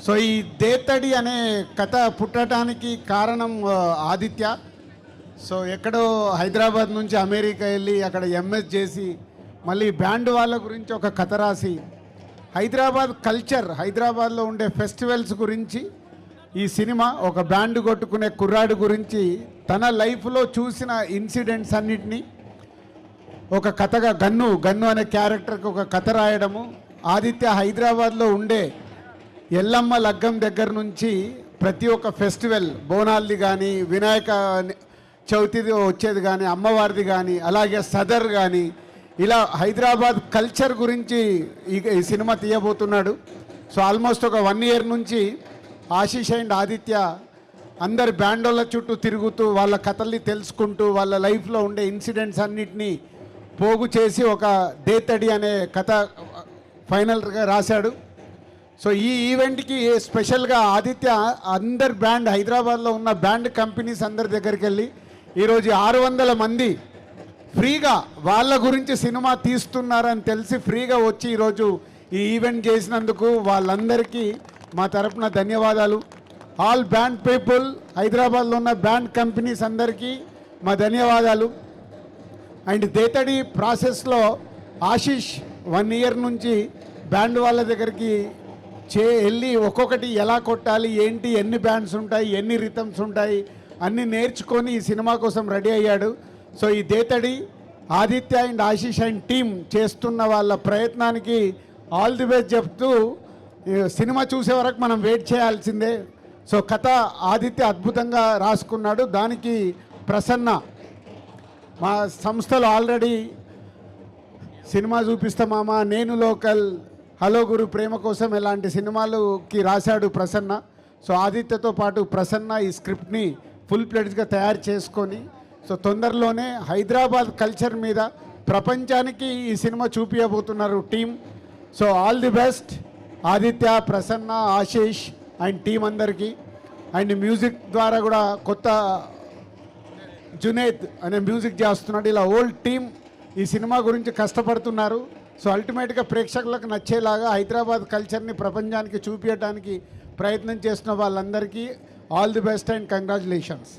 So ఈ దేతడి అనే కథ పుట్టడానికి కారణం ఆదిత్య. సో ఎక్కడో హైదరాబాద్ నుంచి అమెరికా వెళ్ళి అక్కడ ఎంఎస్ చేసి మళ్ళీ బ్యాండ్ వాళ్ళ గురించి ఒక కథ రాసి హైదరాబాద్ కల్చర్, హైదరాబాద్లో ఉండే ఫెస్టివల్స్ గురించి ఈ సినిమా ఒక బ్యాండ్ కొట్టుకునే కుర్రాడు గురించి తన లైఫ్లో చూసిన ఇన్సిడెంట్స్ అన్నిటినీ ఒక కథగా గన్ను అనే క్యారెక్టర్కి ఒక కథ రాయడము. ఆదిత్య హైదరాబాద్లో ఉండే ఎల్లమ్మ లగ్గం దగ్గర నుంచి ప్రతి ఒక్క ఫెస్టివల్, బోనాల్ది కానీ, వినాయక చవితిది వచ్చేది కానీ, అమ్మవారిది కానీ, అలాగే సదర్ కానీ, ఇలా హైదరాబాద్ కల్చర్ గురించి ఈ సినిమా తీయబోతున్నాడు. సో ఆల్మోస్ట్ ఒక 1 year నుంచి ఆశీష్ అండ్ ఆదిత్య అందరి బ్యాండోళ్ళ చుట్టూ తిరుగుతూ వాళ్ళ కథల్ని తెలుసుకుంటూ వాళ్ళ లైఫ్లో ఉండే ఇన్సిడెంట్స్ అన్నిటినీ పోగు చేసి ఒక దేతడి అనే కథ ఫైనల్గా రాశాడు. సో ఈ ఈవెంట్కి స్పెషల్గా ఆదిత్య అందరి బ్యాండ్, హైదరాబాద్లో ఉన్న బ్యాండ్ కంపెనీస్ అందరి దగ్గరికి వెళ్ళి ఈరోజు 600 మంది ఫ్రీగా వాళ్ళ గురించి సినిమా తీస్తున్నారని తెలిసి ఫ్రీగా వచ్చి ఈరోజు ఈ ఈవెంట్ చేసినందుకు వాళ్ళందరికీ మా తరపున ధన్యవాదాలు. ఆల్ బ్యాండ్ పీపుల్, హైదరాబాద్లో ఉన్న బ్యాండ్ కంపెనీస్ అందరికీ మా ధన్యవాదాలు. అండ్ దేతడి ప్రాసెస్లో ఆశీష్ 1 year నుంచి బ్యాండ్ వాళ్ళ దగ్గరికి వెళ్ళి ఒక్కొక్కటి ఎలా కొట్టాలి, ఏంటి, ఎన్ని బ్యాండ్స్ ఉంటాయి, ఎన్ని రిథమ్స్ ఉంటాయి అన్నీ నేర్చుకొని ఈ సినిమా కోసం రెడీ అయ్యాడు. సో ఈ Dethadi Aditya and Ashish and team చేస్తున్న వాళ్ళ ప్రయత్నానికి ఆల్ ది బెస్ట్ చెప్తూ సినిమా చూసే వరకు మనం వెయిట్ చేయాల్సిందే. సో కథ ఆదిత్య అద్భుతంగా రాసుకున్నాడు. దానికి ప్రసన్న మా సంస్థలో ఆల్రెడీ సినిమా చూపిస్తామామా, నేను లోకల్, హలో గురు, ప్రేమ కోసం ఇలాంటి సినిమాలకి రాశాడు ప్రసన్న. సో ఆదిత్యతో పాటు ప్రసన్న ఈ స్క్రిప్ట్ని ఫుల్ ప్లెడ్జ్గా తయారు చేసుకొని సో తొందరలోనే హైదరాబాద్ కల్చర్ మీద ప్రపంచానికి ఈ సినిమా చూపించబోతున్నారు team. So all the best Aditya, Prasanna, Ashish and team అందరికీ. అండ్ మ్యూజిక్ ద్వారా కూడా కొత్త జునేద్ అనే మ్యూజిక్ చేస్తున్నాడు. ఇలా ఓల్డ్ టీం ఈ సినిమా గురించి కష్టపడుతున్నారు. సో అల్టిమేట్గా ప్రేక్షకులకు నచ్చేలాగా హైదరాబాద్ కల్చర్ని ప్రపంచానికి చూపించడానికి ప్రయత్నం చేస్తున్న వాళ్ళందరికీ all the best and congratulations.